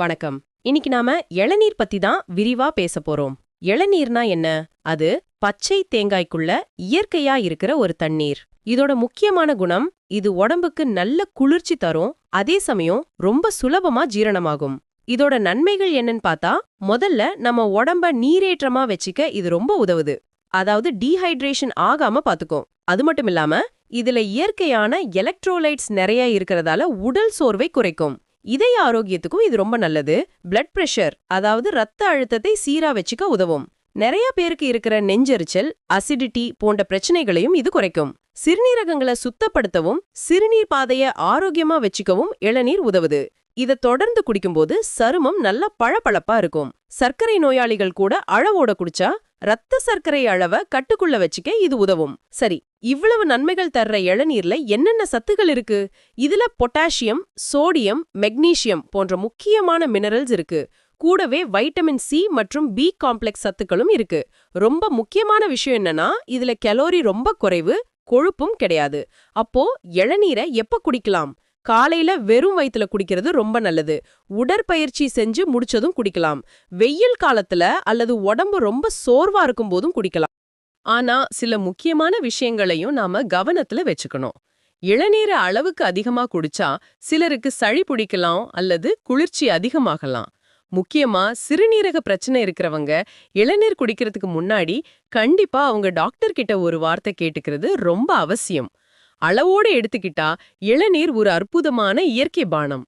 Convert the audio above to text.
வணக்கம். இன்னைக்கு நாம இளநீர் பத்தி தான் விரிவா பேச போறோம். இளநீர்னா என்ன? அது பச்சை தேங்காய்க்குள்ள இயற்கையா இருக்கிற ஒரு தண்ணீர். இதோட முக்கியமான குணம், இது உடம்புக்கு நல்ல குளிர்ச்சி தரும், அதே சமயம் ரொம்ப சுலபமா ஜீரணமாகும். இதோட நன்மைகள் என்னன்னு பார்த்தா, முதல்ல நம்ம உடம்ப நீரேற்றமா வச்சுக்க இது ரொம்ப உதவுது. அதாவது டீஹைட்ரேஷன் ஆகாம பாத்துக்கும். அது மட்டும் இல்லாம இதுல இயற்கையான எலக்ட்ரோலைட்ஸ் நிறைய இருக்கிறதால உடல் சோர்வை குறைக்கும். இதய ஆரோக்கியத்துக்கும் இது ரொம்ப நல்லது. பிளட் பிரஷர், அதாவது ரத்த அழுத்தத்தை சீரா வச்சுக்க உதவும். நிறைய பேருக்கு இருக்கிற நெஞ்செரிச்சல், அசிடிட்டி போன்ற பிரச்சனைகளையும் இது குறைக்கும். சிறுநீரகங்களை சுத்தப்படுத்தவும் சிறுநீர் பாதைய ஆரோக்கியமா வச்சுக்கவும் இளநீர் உதவுது. இத தொடர்ந்து குடிக்கும்போது சருமம் நல்லா பளபளப்பா இருக்கும். சர்க்கரை நோயாளிகள் கூட அளவோட குடிச்சா ரத்த சர்க்கரை அளவை கட்டுக்குள்ள வச்சுக்க இது உதவும். சரி, இவ்வளவு நன்மைகள் தர்ற இளநீர்ல என்னென்ன சத்துக்கள் இருக்கு? இதுல பொட்டாசியம், சோடியம், மெக்னீசியம் போன்ற முக்கியமான மினரல்ஸ் இருக்கு. கூடவே வைட்டமின் சி மற்றும் பி காம்ப்ளெக்ஸ் சத்துக்களும் இருக்கு. ரொம்ப முக்கியமான விஷயம் என்னன்னா, இதுல கலோரி ரொம்ப குறைவு, கொழுப்பும் கிடையாது. அப்போ இளநீரை எப்ப குடிக்கலாம்? காலையில வெறும் வயித்துல குடிக்கிறது ரொம்ப நல்லது. உடற்பயிற்சி செஞ்சு முடிச்சதும் குடிக்கலாம். வெயில் காலத்துல அல்லது உடம்பு ரொம்ப சோர்வா இருக்கும் போதும் குடிக்கலாம். ஆனா சில முக்கியமான விஷயங்களையும் நாம கவனத்துல வச்சுக்கணும். இளநீரை அளவுக்கு அதிகமா குடிச்சா சிலருக்கு சளி பிடிக்கலாம் அல்லது குளிர்ச்சி அதிகமாகலாம். முக்கியமா சிறுநீரக பிரச்சனை இருக்கிறவங்க இளநீர் குடிக்கிறதுக்கு முன்னாடி கண்டிப்பா அவங்க டாக்டர் கிட்ட ஒரு வார்த்தை கேட்டுக்கிறது ரொம்ப அவசியம். அளவோடு எடுத்துக்கிட்டா இளநீர் ஒரு அற்புதமான இயற்கை பானம்.